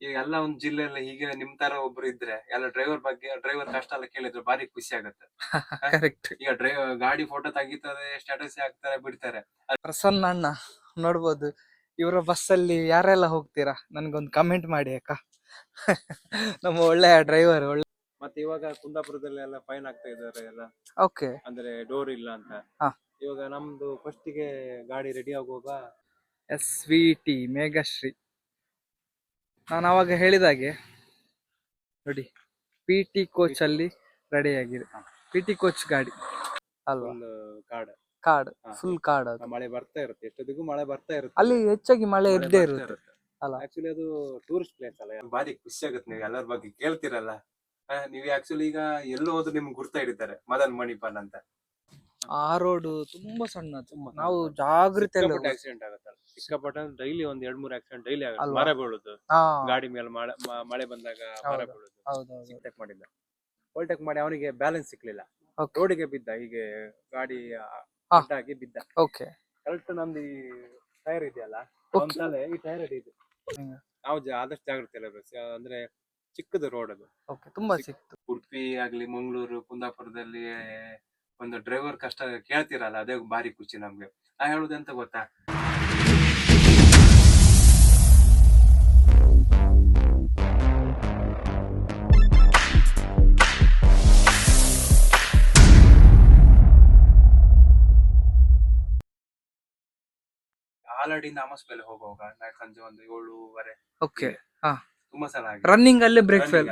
ಈಗ ಎಲ್ಲ ಒಂದ್ ಜಿಲ್ಲೆಯಲ್ಲಿ ಹೀಗೆ ನಿಮ್ ತರ ಒಬ್ರು ಇದ್ರೆ ಎಲ್ಲ ಡ್ರೈವರ್ ಕಷ್ಟ ಎಲ್ಲ ಕೇಳಿದ್ರೆ ಭಾರಿ ಖುಷಿ ಆಗುತ್ತೆ. ಕರೆಕ್ಟ್. ಈಗ ಗಾಡಿ ಫೋಟೋ ತೆಗಿತಾರೆ, ಸ್ಟೇಟಸ್ ಹಾಕ್ತಾರೆ, ಬಿಡ್ತಾರೆ. ಪ್ರಸನ್ನ ಅಣ್ಣ ನೋಡ್ಬೋದು. ಇವರ ಬಸ್ಸಲ್ಲಿ ಯಾರೆಲ್ಲ ಹೋಗ್ತೀರಾ ನನ್ಗೊಂದು ಕಮೆಂಟ್ ಮಾಡಿ ಅಕ್ಕ. ನಮ್ಮ ಒಳ್ಳೆಯ ಡ್ರೈವರ್ ಒಳ್ಳೆ. ಮತ್ತೆ ಇವಾಗ ಕುಂದಾಪುರದಲ್ಲಿ ಎಲ್ಲ ಫೈನ್ ಆಗ್ತಾ ಇದಾರೆ ಎಲ್ಲ, ಓಕೆ. ಅಂದ್ರೆ ಡೋರ್ ಇಲ್ಲ ಅಂತ. ಹಾ. ಇವಾಗ ನಮ್ದು ಫಸ್ಟಿಗೆ ಗಾಡಿ ರೆಡಿ ಆಗುವಾಗ SVT ಮೇಘಶ್ರೀ ನಾನು ಅವಾಗ ಹೇಳಿದಾಗೆ ನೋಡಿ, PT ಕೋಚ್ ಅಲ್ಲಿ ರೆಡಿ ಆಗಿದೆ. PT ಕೋಚ್ ಗಾಡಿ ಅಲ್ವಾ? ಕಾಡ್ ಕಾಡ್, ಫುಲ್ ಕಾಡ್. ಅದು ಮಳೆ ಬರ್ತಾ ಇರುತ್ತೆ, ಎಷ್ಟೊತ್ತಿಗೂ ಮಳೆ ಬರ್ತಾ ಇರುತ್ತೆ. ಅಲ್ಲಿ ಹೆಚ್ಚಾಗಿ ಮಳೆ ಇದ್ದೇ ಇರುತ್ತೆ ಅಲ್ಲ. ಆಕ್ಚುಲಿ ಅದು ಟೂರಿಸ್ಟ್ ಪ್ಲೇಸ್ ಅಲ್ಲ, ಭಾರಿ ಖುಷಿ ಆಗುತ್ತೆ. ನೀವು ಎಲ್ಲರ ಬಗ್ಗೆ ಕೇಳ್ತಿರಲ್ಲ, ನೀವು ಆಕ್ಚುಲಿ ಈಗ ಎಲ್ಲೋ ಹೋದ್ರು ನಿಮ್ಗೆ ಗುರ್ತಾ ಹಿಡಿತಾರೆ, ಮದನ್ ಮಣಿಪಾಲ್ ಅಂತ. ಆ ರೋಡ್ ತುಂಬಾ ಸಣ್ಣದು, ನಾವು ಜಾಗೃತಿಯಲ್ಲಿ ಆಕ್ಸಿಡೆಂಟ್ ಆಗುತ್ತಲ್ಲ ಸಿಕ್ಕಾಪಟ್ಟೆ. ಡೈಲಿ ಒಂದ್ 2-3 ಆಕ್ಸಿಡೆಂಟ್ ಡೈಲಿ ಆಗುತ್ತೆ. ಮರ ಬೀಳುದು, ಗಾಡಿ ಮೇಲೆ ಮಳೆ ಬಂದಾಗ ಮರ ಬೀಳುದು. ಓವರ್ಟೇಕ್ ಮಾಡಿದ್ದ, ಓವರ್ಟೇಕ್ ಮಾಡಿ ಅವನಿಗೆ ಬ್ಯಾಲೆನ್ಸ್ ಸಿಕ್ಲಿಲ್ಲ, ರೋಡಿಗೆ ಬಿದ್ದ. ಹೀಗೆ ಗಾಡಿ ಆಗಿ ಬಿದ್ದ. ಕರೆಕ್ಟ್ ನಮ್ದು ಈ ಟೈರ್ ಇದೆಯಲ್ಲ, ಈ ಟೈರ್ ಇದೆ. ನಾವು ಆದಷ್ಟು ಜಾಗೃತಿ ಇರಬೇಕು, ಅಂದ್ರೆ ಚಿಕ್ಕದು ರೋಡ್ ಅದು, ತುಂಬಾ ಚಿಕ್ಕದು. ಉಡುಪಿ ಆಗ್ಲಿ, ಮಂಗಳೂರು, ಕುಂದಾಪುರದಲ್ಲಿ ಒಂದು ಡ್ರೈವರ್ ಕಷ್ಟ ಕೇಳ್ತಿರಲ್ಲ, ಅದೇ ಭಾರಿ ಖುಷಿ ನಮ್ಗೆ. ನಾ ಹೇಳುದೆಂತ ಗೊತ್ತಾ, ಆಲ್ರೆಡಿ ನಾಮಸ್ಪೇಲೆ ಹೋಗುವಾಗ ಸಂಜೆ ಒಂದು 7:30 ತುಂಬಾ ಸಲ ರನ್ನಿಂಗ್ ಅಲ್ಲೇ ಬ್ರೇಕ್ ಫೇಲ್.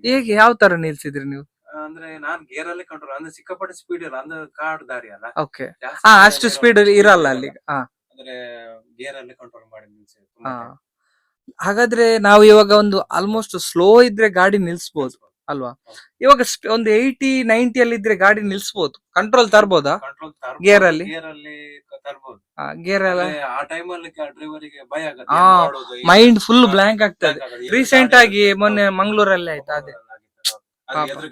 ಹೇಗೆ, ಯಾವ ತರ ನಿಲ್ಸಿದ್ರಿ ನೀವು? ಅಂದ್ರೆ ನಾನ್ ಗೇರ್ ಅಲ್ಲೇ ಕಂಟ್ರೋಲ್, ಅಂದ್ರೆ ಸಿಕ್ಕಾಪಟ್ಟೆ ಸ್ಪೀಡ್ ಇಲ್ಲ, ಅಂದ್ರೆ ಕಾಡ್ ದಾರಿ ಅಲ್ಲ. ಅಷ್ಟು ಸ್ಪೀಡ್ ಇರಲ್ಲ ಅಲ್ಲಿ. ಅಂದ್ರೆ ಗೇರ್ ಅಲ್ಲೇ ಕಂಟ್ರೋಲ್ ಮಾಡಿ ನಿಲ್ಸಿ. ಹಾಗಾದ್ರೆ ನಾವು ಇವಾಗ ಒಂದು ಆಲ್ಮೋಸ್ಟ್ ಸ್ಲೋ ಇದ್ರೆ ಗಾಡಿ ನಿಲ್ಸ್ಬೋದು ಅಲ್ವಾ? ಇವಾಗ ಒಂದು 80-90 ಅಲ್ಲಿ ಇದ್ರೆ ಗಾಡಿ ನಿಲ್ಸ್ಬೋದು, ಕಂಟ್ರೋಲ್ ತರ್ಬೋದಾ ಗೇರ್ ಅಲ್ಲಿ? ತರ್ಬೋದು. ಗೇರ್ ಎಲ್ಲ ಆ ಟೈಮ್ ಅಲ್ಲಿ ಡ್ರೈವರಿಗೆ ಭಯ ಆಗುತ್ತೆ, ಮೈಂಡ್ ಫುಲ್ ಬ್ಲಾಂಕ್ ಆಗ್ತದೆ. ರೀಸೆಂಟ್ ಆಗಿ ಮೊನ್ನೆ ಮಂಗಳೂರಲ್ಲಿ ಆಯ್ತು ಅದೇ.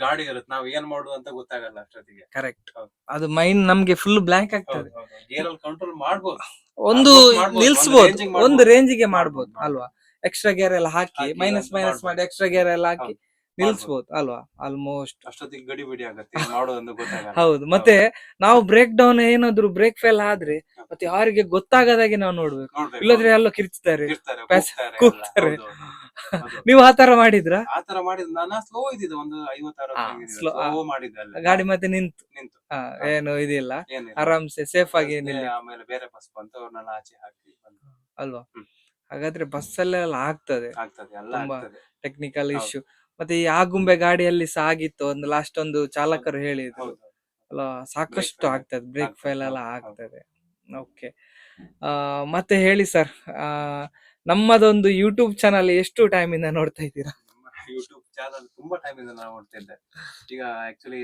ಗಾಡಿ ಇರುತ್ತೆ, ನಾವ್ ಏನ್ ಮಾಡುದು ಅಂತ ಗೊತ್ತಾಗಲ್ಲ ಅಷ್ಟೊತ್ತಿಗೆ. ಕರೆಕ್ಟ್, ಅದು ಮೈಂಡ್ ನಮ್ಗೆ ಫುಲ್ ಬ್ಲಾಂಕ್ ಆಗ್ತದೆ. ಗೇರ್ ಅಲ್ಲಿ ಕಂಟ್ರೋಲ್ ಮಾಡ್ಬೋದು, ಒಂದು ನಿಲ್ಸ್ಬೋದು, ಒಂದು ರೇಂಜಿಗೆ ಮಾಡ್ಬೋದು ಅಲ್ವಾ? ಎಕ್ಸ್ಟ್ರಾ ಗೇರ್ ಎಲ್ಲ ಹಾಕಿ ಮೈನಸ್ ಮಾಡಿ ಎಕ್ಸ್ಟ್ರಾ ಗೇರ್ ಎಲ್ಲ ಹಾಕಿ ನಿಲ್ಸ್ಬೋದು ಅಲ್ವಾ? ಆಲ್ಮೋಸ್ಟ್ ಅಷ್ಟೊತ್ತಿಗೆ ಗಡಿ ಬಿಡಿ ಆಗುತ್ತೆ, ಮಾಡೋದನ್ನು ಗೊತ್ತಾಗಲ್ಲ. ಹೌದು. ಮತ್ತೆ ನಾವು ಬ್ರೇಕ್ ಡೌನ್ ಏನಾದ್ರು ಬ್ರೇಕ್ ಫೇಲ್ ಆದ್ರೆ ಮತ್ತೆ ಯಾರಿಗೆ ಗೊತ್ತಾಗದಾಗೆ ನಾವು ನೋಡ್ಬೇಕು, ಇಲ್ಲದ್ರೆ ಎಲ್ಲ ಕಿರ್ಚ್ತಾರೆ, ಕೂಗ್ತಾರೆ. ನೀವು ಆತರ ಮಾಡಿದ್ರ? ಆತರ ಮಾಡಿದ್ ನಾನು ಸ್ಲೋ ಇದ್ದಿದ್ದೆ, ಒಂದು 50-60 ಮಾಡಿದ್ದೆ ಗಾಡಿ, ಮತ್ತೆ ನಿಂತು ಏನು ಇದಿಲ್ಲ, ಆರಾಮ್ಸೆ ಸೇಫ್ ಆಗಿ. ಆಮೇಲೆ ಬೇರೆ ಬಸ್ ಬಂತು, ಅವ್ರನ್ನೆಲ್ಲ ಆಚೆ ಹಾಕಿ ಅಲ್ವಾ? ಹಾಗಾದ್ರೆ ಬಸ್ ಅಲ್ಲೆಲ್ಲ ಆಗ್ತದೆ ತುಂಬಾ ಟೆಕ್ನಿಕಲ್ ಇಶ್ಯೂ. ಮತ್ತೆ ಈ ಆಗುಂಬೆ ಗಾಡಿಯಲ್ಲಿ ಸಹ ಆಗಿತ್ತು ಒಂದು ಲಾಸ್ಟ್, ಒಂದು ಚಾಲಕರು ಹೇಳಿದ್ರು ಅಲ್ವಾ, ಸಾಕಷ್ಟು ಆಗ್ತದೆ, ಬ್ರೇಕ್ ಫೇಲ್ ಎಲ್ಲ ಆಗ್ತದೆ. ಓಕೆ, ಮತ್ತೆ ಹೇಳಿ ಸರ್, ನಮ್ಮದೊಂದು ಯೂಟ್ಯೂಬ್ ಚಾನಲ್ ಎಷ್ಟು ಟೈಮ್ ಇಂದ ನೋಡ್ತಾ ಇದ್ದೀರಾ? ಯೂಟ್ಯೂಬ್ ಚಾನಲ್ ತುಂಬಾ ಟೈಮ್ ಇಂದ ನಾವು ನೋಡ್ತಾ ಇದ್ದೆ. ಈಗ ಆಕ್ಚುಲಿ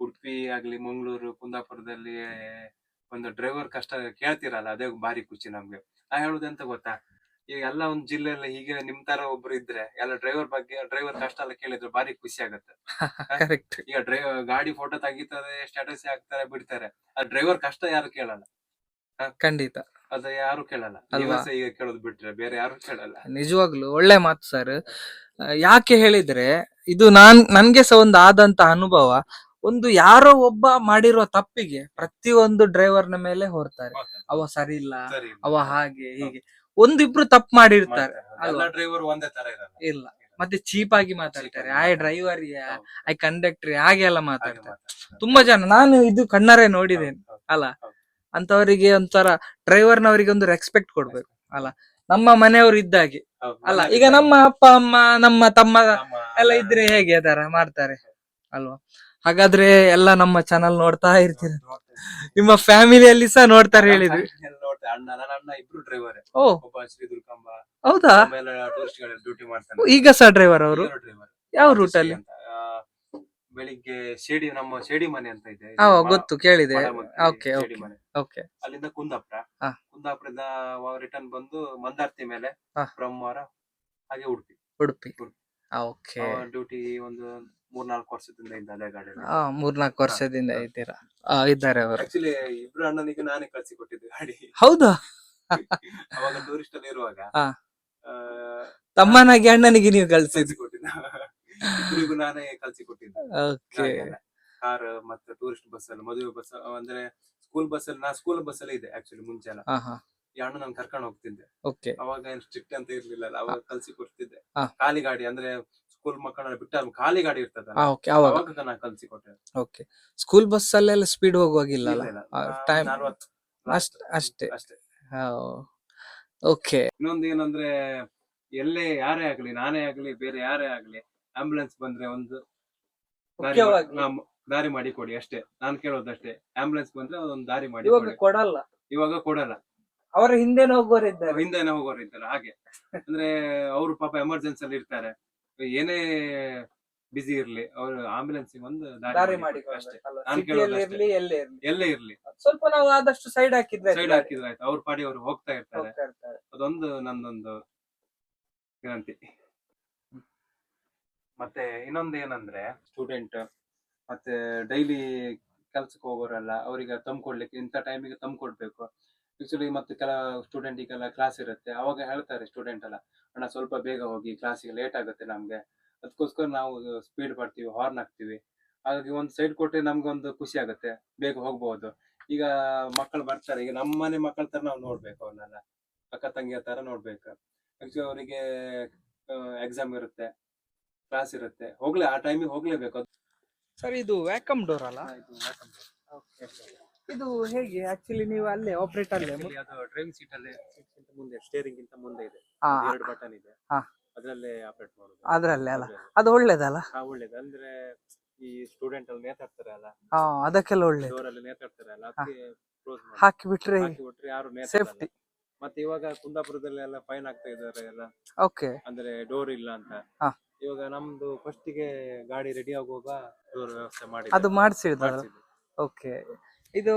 ಉಡುಪಿ ಆಗ್ಲಿ, ಮಂಗಳೂರು, ಕುಂದಾಪುರದಲ್ಲಿ ಒಂದು ಡ್ರೈವರ್ ಕಷ್ಟ ಕೇಳ್ತಿರಲ್ಲ, ಅದೇ ಭಾರಿ ಖುಷಿ ನಮ್ಗೆ. ನಾ ಹೇಳುದೆಂತ ಗೊತ್ತಾ, ಈಗ ಎಲ್ಲ ಒಂದ್ ಜಿಲ್ಲೆಯಲ್ಲಿ ಹೀಗೆ ನಿಮ್ ತರ ಒಬ್ರು ಇದ್ರೆ ಎಲ್ಲ ಡ್ರೈವರ್ ಕಷ್ಟ ಎಲ್ಲ ಕೇಳಿದ್ರೆ ಭಾರಿ ಖುಷಿ ಆಗುತ್ತೆ. ಈಗ ಗಾಡಿ ಫೋಟೋ ತೆಗಿತಾರೆ, ಸ್ಟೇಟಸ್ ಹಾಕ್ತಾರೆ, ಬಿಡ್ತಾರೆ. ಆ ಡ್ರೈವರ್ ಕಷ್ಟ ಯಾರು ಕೇಳಲ್ಲ, ಖಂಡಿತ ಅದ ಯಾರು ಕೇಳಲ್ಲ. ಈಗ ಕೇಳೋದು ಬಿಟ್ರೆ ಬೇರೆ ಯಾರು ಕೇಳಲ್ಲ. ನಿಜವಾಗ್ಲು ಒಳ್ಳೆ ಮಾತು ಸರ್. ಯಾಕೆ ಹೇಳಿದ್ರೆ, ಇದು ನನ್ಗೆ ಸಹ ಒಂದು ಆದಂತ ಅನುಭವ. ಒಂದು ಯಾರೋ ಒಬ್ಬ ಮಾಡಿರೋ ತಪ್ಪಿಗೆ ಪ್ರತಿಯೊಂದು ಡ್ರೈವರ್ನ ಮೇಲೆ ಹೊರ್ತಾರೆ, ಅವ ಸರಿ ಇಲ್ಲ, ಅವ ಹಾಗೆ ಹೀಗೆ. ಒಂದಿಬ್ರು ತಪ್ಪು ಮಾಡಿರ್ತಾರೆ, ಡ್ರೈವರ್ ಒಂದೇ ತರ ಇಲ್ಲ, ಮತ್ತೆ ಚೀಪ್ ಆಗಿ ಮಾತಾಡ್ತಾರೆ, ಆಯ್ ಡ್ರೈವರ್, ಆಯ್ ಕಂಡಕ್ಟರ್, ಹಾಗೆ ಎಲ್ಲ ಮಾತಾಡ್ತಾರೆ ತುಂಬಾ ಜನ. ನಾನು ಇದು ಕಣ್ಣಾರೆ ನೋಡಿದ್ದೇನೆ ಅಲ್ಲ. ಅಂತವರಿಗೆ ಒಂಥರ ಡ್ರೈವರ್ನವರಿಗೆ ಒಂದು ರೆಸ್ಪೆಕ್ಟ್ ಕೊಡ್ಬೇಕು ಅಲ್ಲ, ನಮ್ಮ ಮನೆಯವರು ಇದ್ದಾಗೆ ಅಲ್ಲ. ಈಗ ನಮ್ಮ ಅಪ್ಪ ಅಮ್ಮ, ನಮ್ಮ ತಮ್ಮ ಎಲ್ಲ ಇದ್ರೆ ಹೇಗೆ ತರ ಮಾಡ್ತಾರೆ ಅಲ್ವಾ? ಹಾಗಾದ್ರೆ ಎಲ್ಲ ನಮ್ಮ ಚಾನಲ್ ನೋಡ್ತಾ ಇರ್ತೀರ, ನಿಮ್ಮ ಫ್ಯಾಮಿಲಿಯಲ್ಲಿ ಸಹ ನೋಡ್ತಾರೆ ಹೇಳಿದ್ರಿ? ಅಣ್ಣ ಇಬ್ರು ಡ್ರೈವರ್. ಒಬ್ಬ ಶ್ರೀದುರ್ಗಂಬ, ಹೌದಾ? ಡ್ಯೂಟಿ ಮಾಡ್ತಾರೆ. ಈಗ ಸಹ ಡ್ರೈವರ್ ಅವರು? ಯಾವ ರೂಟ್ ಅಲ್ಲಿ? ಬೆಳಿಗ್ಗೆ ನಮ್ಮ ಶೇಡಿ ಮನೆ ಅಂತ ಇದೆ, ಗೊತ್ತು, ಕೇಳಿದೆ. ಅಲ್ಲಿಂದ ಕುಂದಾಪುರದ ರಿಟರ್ನ್ ಬಂದು ಮಂದಾರ್ತಿ ಮೇಲೆ ಬ್ರಹ್ಮವರ, ಹಾಗೆ ಉಡುಪಿ. ಡ್ಯೂಟಿ ಒಂದು 3-4 ವರ್ಷದಿಂದ ಇದ್ದ ಅದೇ ಗಾಡಿ. 3-4 ವರ್ಷದಿಂದ ಇದ್ದೀರಾ? ಇದ್ದಾರೆ ಅವರು. ಆಕ್ಚುಲಿ ಇಬ್ರು ಅಣ್ಣನಿಗೆ ನಾನೇ ಕಳ್ಸಿ ಕೊಟ್ಟಿದ್ದು ಗಾಡಿ. ಹೌದಾ? ಅವಾಗ ಟೂರಿಸ್ಟ್ ಅಲ್ಲಿ ಇರುವಾಗ ಆ, ತಮ್ಮನಾಗಿ ಅಣ್ಣನಿಗೆ ನೀವು ಕಳ್ಸಿದ್ದು. ಕಲ್ಸಿಕೊಟ್ಟಿದ್ದ. ಇಬ್ಬರಿಗೂ ನಾನೇ ಕಲ್ಸಿಕೊಟ್ಟಿದ್ದೆ ಓಕೆ. ಗಾಡಿ ಎಲ್ಲ. ಕಾರ್ ಮತ್ತೆ ಟೂರಿಸ್ಟ್ ಬಸ್ ಅಲ್ಲಿ, ಮದುವೆ ಬಸ್ ಅಂದ್ರೆ ಸ್ಕೂಲ್ ಬಸ್ ಅಲ್ಲಿ, ನಾ ಸ್ಕೂಲ್ ಬಸ್ ಅಲ್ಲಿ ಇದೆ ಆಕ್ಚುಲಿ ಮುಂಚೆ ಎಲ್ಲ. ಹಾ ಹಾ. ಈ ಅಣ್ಣ ನಾನು ಕರ್ಕೊಂಡು ಹೋಗ್ತಿದ್ದೆ. ಓಕೆ. ಅವಾಗ ಏನ್ ಸ್ಟ್ರಿಕ್ಟ್ ಅಂತ ಇರ್ಲಿಲ್ಲ, ಅವಾಗ ಕಲ್ಸಿ ಕೊಡ್ತಿದ್ದೆ. ಹಾ. ಖಾಲಿ ಗಾಡಿ ಅಂದ್ರೆ ಸ್ಕೂಲ್ ಮಕ್ಕಳನ್ನ ಬಿಟ್ಟ ಖಾಲಿ ಗಾಡಿ ಇರ್ತದಲ್ಲ, ಓಕೆ. ಅವಾಗ ಅವಾಗ ನಾನು ಕಲ್ಸಿ ಕೊಟ್ಟೆ. ಓಕೆ. ಸ್ಕೂಲ್ ಬಸ್ ಅಲ್ಲೆಲ್ಲ ಸ್ಪೀಡ್ ಹೋಗುವಾಗಿಲ್ಲ ಇಲ್ಲ ಅಲ್ಲ, ಇಲ್ಲ, ಟೈಮ್ 40 ಅಷ್ಟೇ. ಅಷ್ಟೇ. ಓಕೆ. ಇನ್ನೊಂದು ಏನಂದ್ರೆ, ಎಲ್ಲೇ ಯಾರೇ ಆಗ್ಲಿ, ನಾನೇ ಆಗ್ಲಿ, ಬೇರೆ ಯಾರೇ ಆಗ್ಲಿ, ಆಂಬುಲೆನ್ಸ್ ಬಂದ್ರೆ ಒಂದು ಮುಖ್ಯವಾಗಿ ದಾರಿ ಮಾಡಿ ಕೊಡಿ ಅಷ್ಟೇ. ನಾನು ಕೇಳೋದಷ್ಟೇ, ಆಂಬುಲೆನ್ಸ್ ಬಂದ್ರೆ ಒಂದು ದಾರಿ ಮಾಡಿ ಇವಾಗ ಕೊಡಿ. ಕೊಡಲ್ಲ, ಇವಾಗ ಕೊಡಲ್ಲ. ಅವರ ಹಿಂದೆ ಹೋಗೋರಿದ್ದಾರೆ. ಹಿಂದೆನೆ ಹೋಗೋರು ಇದ್ದಾರೆ ಹಾಗೆ. ಅಂದ್ರೆ ಅವರು ಪಾಪ ಎಮರ್ಜೆನ್ಸಿ ಅಲ್ಲಿ ಇರ್ತಾರೆ, ಏನೇ ಬಿಸಿ ಇರ್ಲಿ, ಅವರು ಆಂಬುಲೆನ್ಸ್ ಒಂದು ದಾರಿ ದಾರಿ ಮಾಡಿ ಮಾಡಿ ಅಷ್ಟೇ. ಕೊಡ್ಬೇಕಲ್ಲ. ನಾನ್ ಸಿಟಿಯಲ್ಲಿ ಕೇಳೋದು ಇರ್ಲಿ, ಎಲ್ಲೇ ಇರ್ಲಿ, ಎಲ್ಲೇ ಇರ್ಲಿ, ಸ್ವಲ್ಪ ನಾವು ಆದಷ್ಟು ಸೈಡ್ ಹಾಕಿದ್ರೆ ಸೈಡ್ ಹಾಕಿದ್ರೆ ಆಯ್ತು. ಅವ್ರ ಪಾಡಿ ಅವ್ರು ಹೋಗ್ತಾ ಇರ್ತಾರೆ. ಹೋಗ್ತಾ ಇರ್ತಾರೆ. ಅದೊಂದು ನಂದೊಂದು ವಿನಂತಿ. ಮತ್ತೆ ಇನ್ನೊಂದು ಏನಂದ್ರೆ, ಸ್ಟೂಡೆಂಟ್ ಮತ್ತೆ ಡೈಲಿ ಕೆಲ್ಸಕ್ಕೆ ಹೋಗೋರೆಲ್ಲ, ಅವರಿಗೆ ತಂದ್ಕೊಡ್ಲಿಕ್ಕೆ ಇಂಥ ಟೈಮಿಗೆ ತಂದ್ಕೊಡ್ಬೇಕು. ಆಕ್ಚುಲಿ ಮತ್ತೆ ಕೆಲ ಸ್ಟೂಡೆಂಟಿಗೆಲ್ಲ ಕ್ಲಾಸ್ ಇರುತ್ತೆ, ಅವಾಗ ಹೇಳ್ತಾರೆ ಸ್ಟೂಡೆಂಟ್ ಎಲ್ಲ, ಅಣ್ಣ ಸ್ವಲ್ಪ ಬೇಗ ಹೋಗಿ, ಕ್ಲಾಸಿಗೆ ಲೇಟ್ ಆಗುತ್ತೆ ನಮ್ಗೆ. ಅದಕ್ಕೋಸ್ಕರ ನಾವು ಸ್ಪೀಡ್ ಬರ್ತೀವಿ, ಹಾರ್ನ್ ಹಾಕ್ತಿವಿ. ಹಾಗಾಗಿ ಒಂದು ಸೈಡ್ ಕೊಟ್ಟರೆ ನಮ್ಗೆ ಒಂದು ಖುಷಿ ಆಗುತ್ತೆ, ಬೇಗ ಹೋಗ್ಬಹುದು. ಈಗ ಮಕ್ಕಳು ಬರ್ತಾರೆ, ಈಗ ನಮ್ಮನೆ ಮಕ್ಕಳ ತರ ನಾವು ನೋಡ್ಬೇಕು ಅವ್ರನ್ನೆಲ್ಲ, ಅಕ್ಕ ತಂಗಿಯ ತರ ನೋಡ್ಬೇಕು. ಆಕ್ಚುಲಿ ಅವರಿಗೆ ಎಕ್ಸಾಮ್ ಇರುತ್ತೆ, ಕ್ಲಾಸ್ ಇರುತ್ತೆ, ಆ ಟೈಮಿಗೆ ಹೋಗ್ಲೇಬೇಕು. ಸರ್, ಇದು ವ್ಯಾಕಮ್ ಡೋರ್ ಅಲ್ಲ? ಇದು ಹೇಗೆ ಆಕ್ಚುಲಿ ನೀವು ಅಲ್ಲೇ ಆಪರೇಟ್ ಅಲ್ಲೇ? Actually ಅದು ಡ್ರೈವಿಂಗ್ ಸೀಟ್ ಅಲ್ಲೇ, ಮುಂದೆ ಸ್ಟೇರಿಂಗ್ ಗಿಂತ ಮುಂದೆ ಇದೆ, ಹಾ, 2 ಬಟನ್ ಇದೆ, ಹಾ. ಅದ್ರಲ್ಲೇ ಆಪರೇಟ್ ಮಾಡೋದು. ಅದ್ರಲ್ಲೇ ಅಲ್ಲ? ಅದ್ರಲ್ಲೇ. ಅದು ಒಳ್ಳೇದಲ್ಲ? ಒಳ್ಳೇದು. ಅಂದ್ರೆ ಈ ಸ್ಟೂಡೆಂಟ್ ಅಲ್ಲಿ ನೇತಾಡ್ತಾರೆ ಅಲ್ಲ, ಹಾ, ಅದಕ್ಕೆಲ್ಲ ಒಳ್ಳೇದು. ಡೋರ್ ಅಲ್ಲಿ ನೇತಾಡ್ತಾರೆ ಅಲ್ಲ, ಅದಕ್ಕೆ ಕ್ಲೋಸ್ ಮಾಡಿ ಹಾಕಿ ಬಿಟ್ರೆ ಹಾಕಿಬಿಟ್ರೆ ಯಾರು ನೇತಾಡಲ್ಲ. ಸೇಫ್ಟಿ. ಮತ್ತೆ ಇವಾಗ ಕುಂದಾಪುರದಲ್ಲಿ ಎಲ್ಲ ಫೈನ್ ಆಗ್ತಾ ಇದಾರೆ ಎಲ್ಲ, ಓಕೆ. ಅಂದ್ರೆ ಡೋರ್ ಇಲ್ಲ ಅಂತ. ಹಾ. ಇವಾಗ ನಮ್ದು ಫಸ್ಟ್ ಗೆ ಗಾಡಿ ರೆಡಿ ಆಗುವಾಗ ಡೋರ್ ವ್ಯವಸ್ಥೆ ಮಾಡಿ ಅದು ಮಾಡಿಸಿದ. ಓಕೆ. ಇದು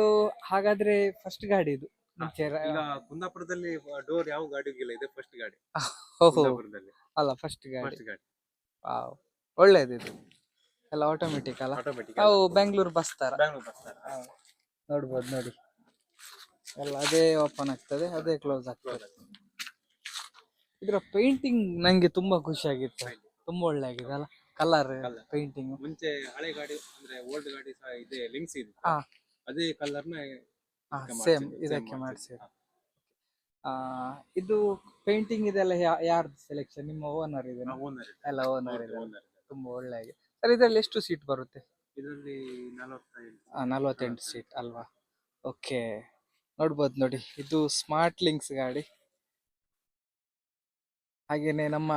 ಹಾಗಾದ್ರೆ ಫಸ್ಟ್ ಗಾಡಿ ಇದು ಮುಂಚೆ ಈಗ ಕುಂದಾಪುರದಲ್ಲಿ ಡೋರ್ ಯಾವ ಗಾಡಿಗಿಲ್ಲ, ಇದೆ ಫಸ್ಟ್ ಗಾಡಿ ಓಹೋ, ಕುಂದಾಪುರದಲ್ಲಿ. ಅಲ್ಲ ಫಸ್ಟ್ ಗಾಡಿ. ಫಸ್ಟ್ ಗಾಡಿ ವಾವ್, ಒಳ್ಳೇದು. ಇದು ಎಲ್ಲ ಆಟೋಮೆಟಿಕ್ ಅಲ್ಲ? ಆಟೋಮೆಟಿಕ್. ನಾವು ಬೆಂಗಳೂರು ಬಸ್ ತರ ಬ್ಯಾಂಗ್ಳೂರ್ ಬಸ್ ತರ. ನೋಡ್ಬೋದು ನೋಡಿ, ಎಲ್ಲ ಅದೇ ಓಪನ್ ಆಗ್ತದೆ, ಅದೇ ಕ್ಲೋಸ್ ಆಗ್ತದೆ. ಇದರ ಪೇಂಟಿಂಗ್ ನಂಗೆ ತುಂಬಾ ಖುಷಿ ಆಗಿತ್ತು, ತುಂಬಾ ಒಳ್ಳೆ ಆಗಿದೆ ಅಲ್ಲ, ಕಲರ್ ಪೇಂಟಿಂಗ್. ಮುಂಚೆ ಹಳೆ ಗಾಡಿ ಅಂದ್ರೆ ಓಲ್ಡ್ ಗಾಡಿ ಸಹ ಇದೆ, ಲಿಂಕ್ಸ್ ಇದೆ, ಹಾ. ಅದೇ ಕಲರ್ ನ ಸೇಮ್ ಇದಕ್ಕೆ ಮಾಡಿಸಿ. ಇದು ಪೇಂಟಿಂಗ್ ಇದೆಲ್ಲ ಯಾರ್ದು ಸೆಲೆಕ್ಷನ್? ನಿಮ್ಮ ಓನರ್ ಇದೆ? ಓನರ್ ಎಲ್ಲ ಓನರ್ ಇದೆ, ತುಂಬಾ ಒಳ್ಳೆ ಆಗಿದೆ. ಸರ್, ಇದರಲ್ಲಿ ಎಷ್ಟು ಸೀಟ್ ಬರುತ್ತೆ? ಇದರಲ್ಲಿ 45. 48 ಸೀಟ್ ಅಲ್ವಾ? ಓಕೆ. ನೋಡ್ಬೋದು ನೋಡಿ, ಇದು ಸ್ಮಾರ್ಟ್ ಲಿಂಕ್ಸ್ ಗಾಡಿ. ಹಾಗೇನೆ ನಮ್ಮ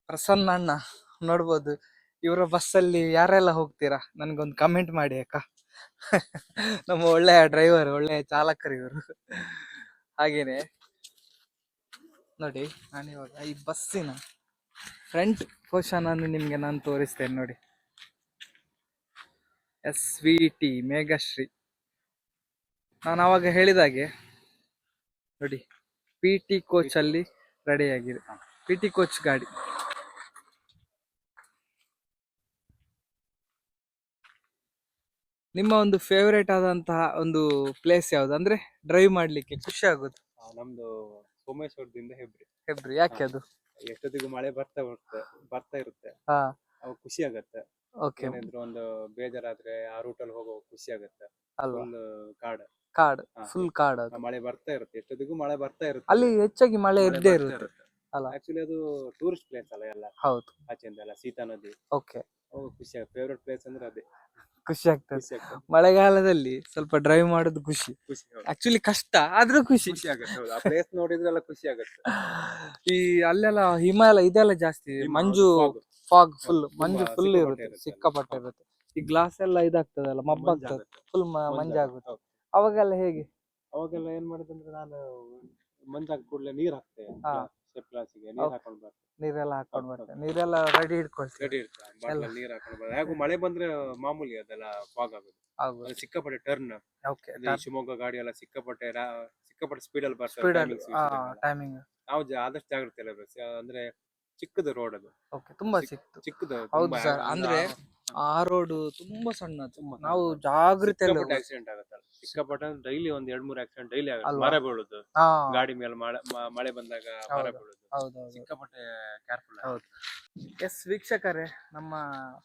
ಪ್ರಸನ್ನ ಅಣ್ಣ ನೋಡ್ಬೋದು. ಇವರ ಬಸ್ಸಲ್ಲಿ ಯಾರೆಲ್ಲ ಹೋಗ್ತೀರಾ ನನ್ಗೊಂದು ಕಮೆಂಟ್ ಮಾಡಿ ಅಕ್ಕ. ನಮ್ಮ ಒಳ್ಳೆಯ ಡ್ರೈವರ್, ಒಳ್ಳೆಯ ಚಾಲಕರು ಇವರು. ಹಾಗೇನೆ ನೋಡಿ, ನಾನಿವಾಗ ಈ ಬಸ್ಸಿನ ಫ್ರಂಟ್ ಪೋರ್ಷನ್ ಅನ್ನು ನಿಮ್ಗೆ ನಾನು ತೋರಿಸ್ತೇನೆ ನೋಡಿ. SVT ಮೇಘಶ್ರೀ. ನಾನು ಅವಾಗ ಹೇಳಿದಾಗೆ ನೋಡಿ, PT ಕೋಚ್ ಅಲ್ಲಿ ರೆಡಿ ಆಗಿದೆ, PT ಕೋಚ್ ಗಾಡಿ. ನಿಮ್ಮ ಒಂದು ಫೇವರೇಟ್ ಆದಂತಹ ಒಂದು ಪ್ಲೇಸ್ ಯಾವ್ದು, ಅಂದ್ರೆ ಡ್ರೈವ್ ಮಾಡ್ಲಿಕ್ಕೆ ಖುಷಿ ಆಗೋದು? ನಮ್ದು ಸೋಮೇಶ್ವರದಿಂದ ಹೆಬ್ರಿ. ಹೆಬ್ರಿ. ಯಾಕೆ ಅದು? ಎಷ್ಟೊತ್ತಿಗೂ ಮಳೆ ಬರ್ತಾ ಇರುತ್ತೆ, ಹಾ, ಅವಾಗ ಖುಷಿ ಆಗತ್ತೆ. ಓಕೆ. ಏನಾದ್ರು ಒಂದು ಬೇಜಾರಾದ್ರೆ ಆ ರೂಟಲ್ಲಿ ಹೋಗೋ ಖುಷಿ ಆಗತ್ತೆ. ಅಲ್ವಾ? ಫುಲ್ ಕಾಡ್, ಕಾಡ್, ಫುಲ್ ಕಾಡ್ ಅದು. ಮಳೆ ಬರ್ತಾ ಇರುತ್ತೆ, ಎಷ್ಟೊತ್ತಿಗೂ ಮಳೆ ಬರ್ತಾ ಇರುತ್ತೆ. ಅಲ್ಲಿ ಹೆಚ್ಚಾಗಿ ಮಳೆ ಮಳೆ ಇದ್ದೇ ಬರ್ತಾ ಇರುತ್ತೆ ಅಲ್ಲ? ಆಕ್ಚುಲಿ ಅದು ಟೂರಿಸ್ಟ್ ಪ್ಲೇಸ್ ಅಲ್ಲ, ಎಲ್ಲ ಹೌದು. ಆಚೆಯಿಂದ ಎಲ್ಲ ಸೀತಾ ನದಿ. ಓಕೆ. ಖುಷಿ ಆಗುತ್ತೆ, ಫೇವ್ರೆಟ್ ಪ್ಲೇಸ್ ಅಂದ್ರೆ ಅದೇ. ಖುಷಿ ಆಗ್ತದೆ. ಖುಷಿ ಆಗ್ತದೆ, ಮಳೆಗಾಲದಲ್ಲಿ ಸ್ವಲ್ಪ ಡ್ರೈವ್ ಮಾಡೋದು ಖುಷಿ. ಖುಷಿ. ಹೌದು. ಆಕ್ಚುಲಿ ಕಷ್ಟ ಆದ್ರೂ ಖುಷಿ. ಖುಷಿ ಆಗುತ್ತೆ. ಹೌದು, ಆ ಪ್ಲೇಸ್ ನೋಡಿದ್ರೆಲ್ಲ ಖುಷಿ ಆಗುತ್ತೆ. ಈ ಅಲ್ಲೆಲ್ಲ ಹಿಮಾಲಯ ಇದೆಲ್ಲ ಜಾಸ್ತಿ, ಮಂಜು, ಫಾಗ್, ಫುಲ್ ಮಂಜು ಫುಲ್ ಇರುತ್ತೆ, ಸಿಕ್ಕಾಪಟ್ಟೆ ಇರುತ್ತೆ. ಈ ಗ್ಲಾಸ್ ಎಲ್ಲ ಇದಾಗ್ತದಲ್ಲ, ಮಬ್ಬಾಗ್ತದೆ, ಫುಲ್ ಮಂಜಾಗುತ್ತೆ. ಅವಾಗೆಲ್ಲ ಹೇಗೆ? ಅವಾಗೆಲ್ಲ ಏನ್ ಮಾಡಿದಂದ್ರೆ, ನಾನು ಮಂಜಾಗ ಕೂಡಲೇ ನೀರ್ ಹಾಕ್ತೆ, ಗ್ಲಾಸಿಗೆ ನೀರ್ ಹಾಕೊಂಡು ಬರ್ತೇನೆ. ನೀರೆಲ್ಲ ಹಾಕೊಂಡ್ ಬರ್ತೇನೆ, ನೀರೆಲ್ಲ ರೆಡಿ ಇಟ್ಕೊಳ್ತೀವಿ. ರೆಡಿ ಇರ್ತದೆ, ಬಾಟ್ಲಲ್ಲಿ ನೀರ್ ಹಾಕೊಂಡು ಬರ್ತೇನೆ. ಹಾಗೂ ಮಳೆ ಬಂದ್ರೆ ಮಾಮೂಲಿ ಅದೆಲ್ಲ ಫಾಗ್ ಆಗೋದು. ಅದು ಸಿಕ್ಕಾಪಟ್ಟೆ ಟರ್ನ್. ಓಕೆ. ಶಿವಮೊಗ್ಗ ಗಾಡಿ ಎಲ್ಲ ಸಿಕ್ಕಾಪಟ್ಟೆ ಸ್ಪೀಡ್ ಅಲ್ಲಿ ಸ್ಪೀಡ್ ಬರ್ತದೆ. ಟೈಮಿಂಗ್ ನಾವು ಆದಷ್ಟು ಜಾಗ್ರತೆ ಇರಬೇಕು. ಅಂದ್ರೆ ಚಿಕ್ಕದು ರೋಡ್ ಅದು. ಓಕೆ, ತುಂಬಾ ಚಿಕ್ಕದು. ಹೌದು ಸರ್, ಅಂದ್ರೆ ಆ ರೋಡ್ ತುಂಬಾ ಸಣ್ಣ, ನಾವು ಜಾಗೃತಿ ಆಕ್ಸಿಡೆಂಟ್ ಆಗುತ್ತಲ್ಲ. ಸಿಕ್ಕಾಪಟ್ಟೆ ಡೈಲಿ ಒಂದ್ 2-3 ಆಕ್ಸಿಡೆಂಟ್ ಡೈಲಿ ಆಗುತ್ತೆ. ಅಲ್ವಾ? ಮರ ಬೀಳುದು, ಹಾ ಗಾಡಿ ಮೇಲೆ ಮಳೆ ಬಂದಾಗ ಮರ ಹೌದು ಬೀಳುದು, ಹೌದೌದು ಸಿಕ್ಕಾಪಟ್ಟೆ ಕೇರ್ಫುಲ್. ಹೌದು. ಎಸ್ ವೀಕ್ಷಕರೇ, ನಮ್ಮ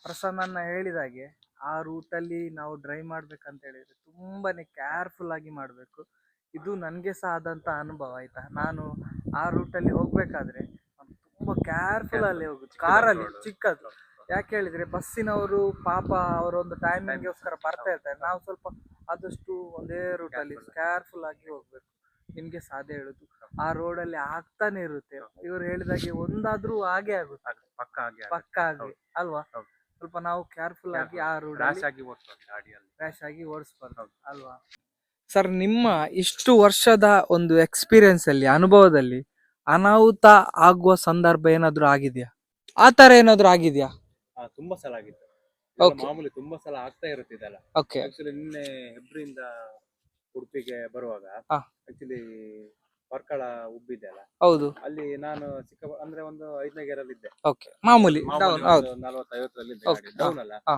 ಪ್ರಸನ್ನ ಹೇಳಿದಾಗೆ ಆ ರೂಟಲ್ಲಿ ನಾವು ಡ್ರೈವ್ ಮಾಡ್ಬೇಕಂತ ಹೇಳಿದ್ರೆ ತುಂಬಾನೇ ಕೇರ್ಫುಲ್ ಆಗಿ ಮಾಡಬೇಕು. ಇದು ನನಗೆ ಸಹ ಆದಂತ ಅನುಭವ ಆಯ್ತಾ. ನಾನು ಆ ರೂಟಲ್ಲಿ ಹೋಗ್ಬೇಕಾದ್ರೆ ನಾನು ತುಂಬಾ ಕೇರ್ಫುಲ್ ಅಲ್ಲಿ ಹೋಗುದು, ಕಾರಲ್ಲಿ ಚಿಕ್ಕದು. ಯಾಕೆ ಹೇಳಿದ್ರೆ ಬಸ್ಸಿನವರು ಪಾಪ ಅವರೊಂದು ಟೈಮಿಂಗ್ಗೋಸ್ಕರ ಬರ್ತಾ ಇರ್ತಾರೆ. ನಾವು ಸ್ವಲ್ಪ ಆದಷ್ಟು ಒಂದೇ ರೂಟಲ್ಲಿ ಕೇರ್ಫುಲ್ ಆಗಿ ಹೋಗ್ಬೇಕು. ನಿಮ್ಗೆ ಸಾಧ್ಯ ಹೇಳುದು, ಆ ರೋಡಲ್ಲಿ ಆಗ್ತಾನೆ ಇರುತ್ತೆ. ಇವರು ಹೇಳಿದಾಗೆ ಒಂದಾದ್ರೂ ಹಾಗೆ ಆಗುತ್ತೆ, ಪಕ್ಕ ಆಗಿ ಅಲ್ವಾ. ಸ್ವಲ್ಪ ನಾವು ಕೇರ್ಫುಲ್ ಆಗಿ ಆ ರೋಡ್ ರ್ಯಾಶ್ ಆಗಿ ಓಡಿಸ್ಬಾರ್ದು ಅಲ್ವಾ. ಸರ್, ನಿಮ್ಮ ಇಷ್ಟು ವರ್ಷದ ಒಂದು ಎಕ್ಸ್ಪೀರಿಯನ್ಸ್ ಅಲ್ಲಿ, ಅನುಭವದಲ್ಲಿ ಅನಾಹುತ ಆಗುವ ಸಂದರ್ಭ ಏನಾದ್ರು ಆಗಿದ್ಯಾ? ಆ ತರ ಏನಾದ್ರು ಆಗಿದ್ಯಾ? ತುಂಬಾ ಸಲ ಆಗಿತ್ತು. Okay. ಮಾಮೂಲಿ ತುಂಬಾ ಸಲ ಆಗ್ತಾ ಇರುತ್ತೆ ಇದೆಲ್ಲ. ಓಕೆ. ಆಕ್ಚುಲಿ ನಿನ್ನೆ ಹೆಬ್ರಿಯಿಂದ ಉಡುಪಿಗೆ ಬರುವಾಗ ಹಾ. ಆಕ್ಚುಲಿ ವರ್ಕಳ ಉಬ್ಬಿದೆ ಅಲ್ಲ, ಹೌದು. ಅಲ್ಲಿ ನಾನು ಅಂದ್ರೆ ಒಂದು 5ನೇ ಗೇರಲ್ಲಿ ಇದ್ದೆ. ಓಕೆ, ಮಾಮೂಲಿ ಡೌನ್. ಹೌದು. 40-50ರಲ್ಲಿ ಇದ್ದೆ, Okay. ಗಾಡಿ ಡೌನ್ ಅಲ್ಲ. ಹಾ.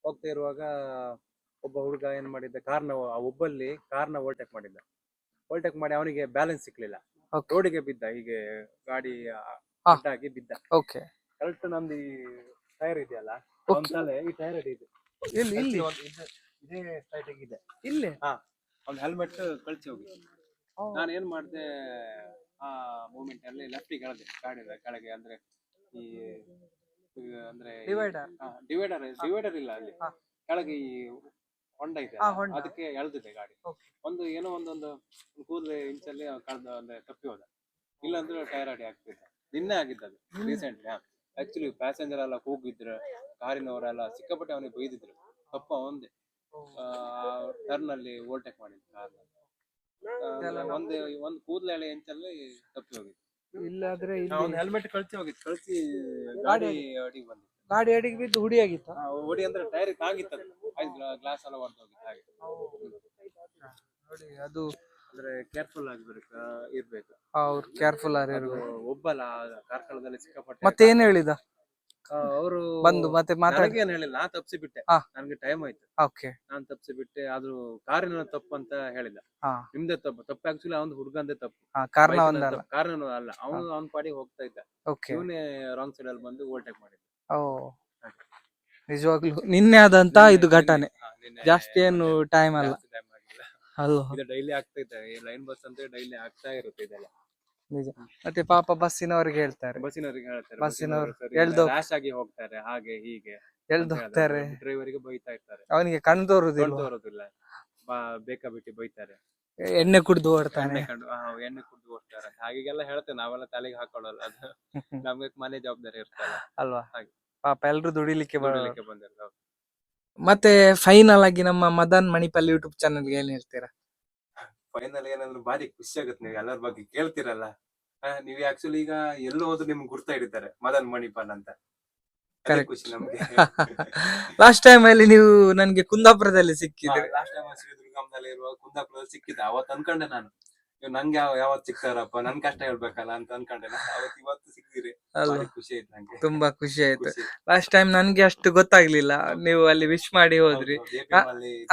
ಹೋಗ್ತಾ ಇರುವಾಗ ಒಬ್ಬ ಹುಡುಗ ಏನ್ ಮಾಡಿದ್ದ, ಆ ಒಬ್ಬಲ್ಲಿ ಕಾರ್ನ ಓವರ್ಟೇಕ್ ಮಾಡಿದ್ದ. ಓವರ್ಟೇಕ್ ಮಾಡಿ ಅವನಿಗೆ ಬ್ಯಾಲೆನ್ಸ್ ಸಿಕ್ಲಿಲ್ಲ, Okay. ರೋಡಿಗೆ ಬಿದ್ದ. ಹೀಗೆ ಗಾಡಿ ಅಡ್ಡಾಗಿ ಬಿದ್ದ. ಓಕೆ. ಕರೆಕ್ಟ್ ನಮ್ದು ಈ ಟೈರ್ ಇದೆಯಲ್ಲ, Okay. ಒಂದ್ ತಲೆ ಈ ಟೈರ್ ಇದೆ, ಇಲ್ಲಿ ಇಲ್ಲಿ ಇದೇ ಸೈಡ್ ಇದೆ. ಇಲ್ಲಿ ಅವ್ನ ಹೆಲ್ಮೆಟ್ ಕಳ್ಸಿ ಹೋಗಿ. ನಾನು ಏನ್ ಮಾಡಿದೆ, ಆ ಮೂಮೆಂಟ್ ಅಲ್ಲಿ ಲೆಫ್ಟಿಗೆ ಎಳೆದೆ ಗಾಡಿ ಕೆಳಗೆ. ಅಂದ್ರೆ ಈ ಅಂದ್ರೆ ಡಿವೈಡರ್ ಇಲ್ಲ ಅಲ್ಲಿ ಕೆಳಗೆ, ಈ ಹೊಂಡ ಇದೆ ಅದಕ್ಕೆ ಎಳ್ದಿದೆ ಗಾಡಿ. ಒಂದು ಏನೋ ಒಂದೊಂದು ಕೂದಲು ಇಂಚಲ್ಲಿ ಕಳೆದ ಅಂದ್ರೆ ತಪ್ಪಿ ಹೋದ, ಇಲ್ಲಾಂದ್ರೆ ಟೈರ್ ಅಡಿ ಆಗ್ತಿದ್ದ. ನಿನ್ನೆ ಆಗಿದ್ದದು ರೀಸೆಂಟ್ಲಿ. ಆಕ್ಚುಲಿ ಪ್ಯಾಸೆಂಜರ್ ಎಲ್ಲ ಕೂಗಿದ್ರು, ಕಾರಿನವರೆಲ್ಲ ಸಿಕ್ಕಾಪಟ್ಟೆ ಅವನಿಗೆ ಬೈದಿದ್ರು. ತಪ್ಪ ಒಂದೇ ಟರ್ನ್ ಅಲ್ಲಿ ಓವರ್ಟೇಕ್ ಮಾಡಿದ್ರು ಕಾರ್ನ. ಒಂದು ಕೂದಲು ಎಳೆ ಇಂಚಲ್ಲಿ ತಪ್ಪಿ ಹೋಗಿತ್ತು. ಇಲ್ಲಾದ್ರೆ ಹೆಲ್ಮೆಟ್ ಕಳ್ಸಿ ಗಾಡಿ ಅಡಿಗೆ ಬಂದಿತ್ತು. ಗಾಡಿ ಅಡಿಗೆ ಬಿದ್ದು ಹುಡಿ ಆಗಿತ್ತ. ಹೊಡಿ ಅಂದ್ರೆ ಟೈರ್ ಆಗಿತ್ತು, ಗ್ಲಾಸ್ ಎಲ್ಲ ಹೊಡೆದು ಹೋಗಿತ್ತು ಹಾಗೆ. ನೋಡಿ, ಅದು ಅಂದ್ರೆ ಕೇರ್ಫುಲ್ ಇರ್ಬೇಕು. ಅವ್ರು ಕೇರ್ಫುಲ್ ಆಗಿರ್ಬೇಕು. ಒಬ್ಬಲ್ಲ ಕಾರ್ಕಳದಲ್ಲಿ ಸಿಕ್ಕಾಪಟ್ಟೆ. ಮತ್ತೆ ಏನ್ ಹೇಳಿದ ಅವರು ಬಂದು? ಮತ್ತೆ ಮಾತಾಡಿ ಏನ್ ಹೇಳಿಲ್ಲ, ನಾ ತಪ್ಸಿ ಬಿಟ್ಟೆ. ನನ್ಗೆ ಟೈಮ್ ಆಯ್ತು, ಓಕೆ, ನಾನ್ ತಪ್ಸಿ ಬಿಟ್ಟೆ. ಆದ್ರೂ ಕಾರಿನ ತಪ್ಪು ಅಂತ ಹೇಳಿದ. ನಿಮ್ದೇ ತಪ್ಪು ಆಕ್ಚುಲಿ ಅವ್ನ್ ಹುಡುಗಂದೇ ತಪ್ಪು, ಕಾರಣ ಅಲ್ಲ. ಅವ್ನ ಪಾಡಿಗೆ ಹೋಗ್ತಾ ಇದ್ದ, ಇವನೇ ರಾಂಗ್ ಸೈಡ್ ಅಲ್ಲಿ ಬಂದು ಓವರ್ಟೇಕ್ ಮಾಡಿದ್ದ. ನಿಜವಾಗ್ಲು ನಿನ್ನೆ ಆದಂತ ಇದು ಘಟನೆ, ಜಾಸ್ತಿ ಏನು ಟೈಮ್ ಅಲ್ಲ ಅಲ್ವಾ. ಇದು ಡೈಲಿ ಆಗ್ತಾ ಇದೆ, ಲೈನ್ ಬಸ್ ಅಂತ ಡೈಲಿ ಆಗ್ತಾ ಇರುತ್ತೆ ಇದೆಲ್ಲ. ನಿಜ. ಮತ್ತೆ ಪಾಪ ಬಸ್ಸಿನವ್ರಿಗೆ ಹೇಳ್ತಾರೆ, ಬಸ್ಸಿನವರು ರ್ಯಾಶ್ ಆಗಿ ಹೋಗ್ತಾರೆ, ಹಾಗೆ ಹೀಗೆ ಎಳ್ದು ಹೋಗ್ತಾರೆ. ಡ್ರೈವರಿಗೆ ಬೈತಾ ಇರ್ತಾರೆ, ಅವನಿಗೆ ಕಣ್ ತೋರುದಿಲ್ಲ, ಬೇಕಾ ಬಿಟ್ಟು ಬೈತಾರೆ. ಎಣ್ಣೆ ಕುಡ್ದು ಓಡ್ತಾನೆ, ಎಣ್ಣೆ ಕುಡ್ದು ಓಡ್ತಾರೆ, ಹಾಗೆಲ್ಲ ಹೇಳ್ತೇವೆ. ನಾವೆಲ್ಲ ತಲೆಗೆ ಹಾಕೊಳ್ಳಲ್ಲ, ಅದು ನಮ್ಗೆ ಮನೆ ಜವಾಬ್ದಾರಿ ಇರ್ತಲ್ಲ ಅಲ್ವಾ. ಹಾಗೆ ಪಾಪ ಎಲ್ರು ದುಡಿಲಿಕ್ಕೆ ಬಂದಿರ್ತಾರೆ. ಮತ್ತೆ ಫೈನಲ್ ಆಗಿ ನಮ್ಮ ಮದನ್ ಮಣಿಪಾಲ್ ಯೂಟ್ಯೂಬ್ ಚಾನಲ್ ಏನ್ ಹೇಳ್ತೀರಾ? ಫೈನಲ್ ಏನಂದ್ರೆ ಭಾರಿ ಖುಷಿ ಆಗುತ್ತೆ, ನೀವು ಎಲ್ಲರ ಬಗ್ಗೆ ಕೇಳ್ತಿರಲ್ಲ. ನೀವು ಆಕ್ಚುಲಿ ಈಗ ಎಲ್ಲೋ ಹೋದ್ರು ನಿಮ್ಗೆ ಗುರ್ತಾ ಹಿಡಿತಾರೆ ಮದನ್ ಮಣಿಪಾಲ್ ಅಂತ. ಖುಷಿ ನಮ್ಗೆ. ಲಾಸ್ಟ್ ಟೈಮ್ ಅಲ್ಲಿ ನೀವು ನನ್ಗೆ ಕುಂದಾಪುರದಲ್ಲಿ ಸಿಕ್ಕಿದ್ರಿ. ಲಾಸ್ಟ್ ಟೈಮ್ ಶ್ರೀದುರ್ಗಂದಲ್ಲಿ ಇರುವಾಗ ಕುಂದಾಪುರದಲ್ಲಿ ಸಿಕ್ಕಿದ್ದೆ. ಅವತ್ತು ಅನ್ಕೊಂಡೆ ನಾನು, ನಂಗೆ ಯಾವತ್ ಸಿಗ್ತಾರಪ್ಪ, ನನ್ ಕಷ್ಟ ಹೇಳ್ಬೇಕಲ್ಲ ಅಂತ ಅನ್ಕೊಂಡೆ. ಇವತ್ತು ಸಿಕ್ಕಿದ್ರಿ, ಖುಷಿ ಆಯ್ತು ನಂಗೆ, ತುಂಬಾ ಖುಷಿ ಆಯ್ತು. ಲಾಸ್ಟ್ ಟೈಮ್ ನನ್ಗೆ ಅಷ್ಟು ಗೊತ್ತಾಗ್ಲಿಲ್ಲ, ನೀವು ಅಲ್ಲಿ ವಿಶ್ ಮಾಡಿ ಹೋದ್ರಿ.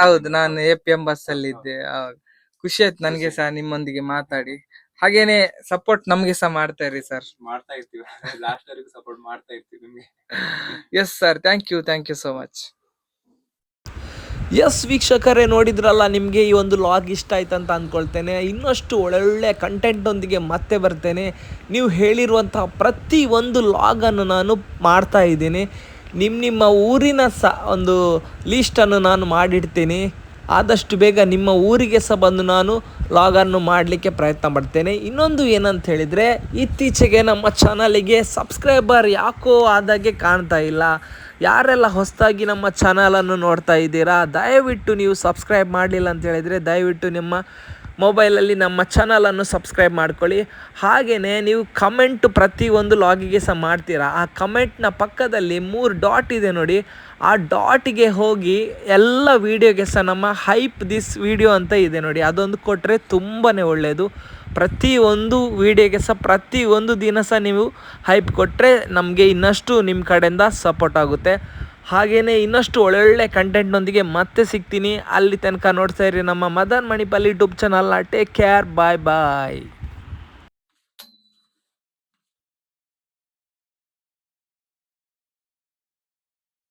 ಹೌದು, ನಾನು APM ಬಸ್ ಅಲ್ಲಿ ಇದ್ದೆ. ಖುಷಿ ಆಯ್ತು ನನ್ಗೆ ಸಹ ನಿಮ್ಮೊಂದಿಗೆ ಮಾತಾಡಿ. ಹಾಗೇನೆ ಸಪೋರ್ಟ್ ನಮ್ಗೆ ಸಹ ಮಾಡ್ತಾ ಇರಿ ಸರ್. ಮಾಡ್ತಾ ಇರ್ತೀವಿ, ಲಾಸ್ಟ್ ವರೆಗೂ ಸಪೋರ್ಟ್ ಮಾಡ್ತಾ ಇರ್ತೀವಿ ನಿಮ್ಗೆ. Yes sir, thank you so much. Yes ವೀಕ್ಷಕರೇ, ನೋಡಿದ್ರಲ್ಲ, ನಿಮಗೆ ಈ ಒಂದು ಲಾಗ್ ಇಷ್ಟ ಆಯ್ತು ಅಂತ ಅಂದ್ಕೊಳ್ತೇನೆ. ಇನ್ನಷ್ಟು ಒಳ್ಳೊಳ್ಳೆ ಕಂಟೆಂಟೊಂದಿಗೆ ಮತ್ತೆ ಬರ್ತೇನೆ. ನೀವು ಹೇಳಿರುವಂತಹ ಪ್ರತಿ ಒಂದು ಲಾಗನ್ನು ನಾನು ಮಾಡ್ತಾ ಇದ್ದೀನಿ. ನಿಮ್ಮ ಊರಿನ ಒಂದು ಲೀಸ್ಟನ್ನು ನಾನು ಮಾಡಿಡ್ತೀನಿ. ಆದಷ್ಟು ಬೇಗ ನಿಮ್ಮ ಊರಿಗೆ ಸಹ ಬಂದು ನಾನು ಲಾಗನ್ನು ಮಾಡಲಿಕ್ಕೆ ಪ್ರಯತ್ನ ಪಡ್ತೇನೆ. ಇನ್ನೊಂದು ಏನಂತ ಹೇಳಿದರೆ, ಇತ್ತೀಚೆಗೆ ನಮ್ಮ ಚಾನಲಿಗೆ ಸಬ್ಸ್ಕ್ರೈಬರ್ ಯಾಕೋ ಆದಾಗೆ ಕಾಣ್ತಾ ಇಲ್ಲ. ಯಾರೆಲ್ಲ ಹೊಸದಾಗಿ ನಮ್ಮ ಚಾನಲನ್ನು ನೋಡ್ತಾ ಇದ್ದೀರಾ, ದಯವಿಟ್ಟು ನೀವು ಸಬ್ಸ್ಕ್ರೈಬ್ ಮಾಡಲಿಲ್ಲ ಅಂತ ಹೇಳಿದರೆ ದಯವಿಟ್ಟು ನಿಮ್ಮ ಮೊಬೈಲಲ್ಲಿ ನಮ್ಮ ಚಾನಲನ್ನು ಸಬ್ಸ್ಕ್ರೈಬ್ ಮಾಡ್ಕೊಳ್ಳಿ. ಹಾಗೆಯೇ ನೀವು ಕಮೆಂಟು ಪ್ರತಿಯೊಂದು ಲಾಗಿಗೆ ಸಹ ಮಾಡ್ತೀರಾ. ಆ ಕಮೆಂಟ್ನ ಪಕ್ಕದಲ್ಲಿ 3 ಡಾಟ್ ಇದೆ ನೋಡಿ, ಆ ಡಾಟಿಗೆ ಹೋಗಿ ಎಲ್ಲ ವೀಡಿಯೋಗೆ ಸಹ ನಮ್ಮ ಹೈಪ್ ದಿಸ್ ವಿಡಿಯೋ ಅಂತ ಇದೆ ನೋಡಿ, ಅದೊಂದು ಕೊಟ್ಟರೆ ತುಂಬಾ ಒಳ್ಳೆಯದು. ಪ್ರತಿಯೊಂದು ವೀಡಿಯೋಗೆ ಸಹ ಪ್ರತಿಯೊಂದು ದಿನ ಸಹ ನೀವು ಹೈಪ್ ಕೊಟ್ಟರೆ ನಮಗೆ ಇನ್ನಷ್ಟು ನಿಮ್ಮ ಕಡೆಯಿಂದ ಸಪೋರ್ಟ್ ಆಗುತ್ತೆ. ಹಾಗೇನೆ ಇನ್ನಷ್ಟು ಒಳ್ಳೊಳ್ಳೆ ಕಂಟೆಂಟ್ನೊಂದಿಗೆ ಮತ್ತೆ ಸಿಗ್ತೀನಿ. ಅಲ್ಲಿ ತನಕ ನೋಡ್ತಾ ಇರಿ ನಮ್ಮ ಮದನ್ ಮಣಿಪಾಲ್ ಯೂಟ್ಯೂಬ್ ಚಾನಲ್ನ. ಟೇಕ್ ಕೇರ್, ಬಾಯ್ ಬಾಯ್.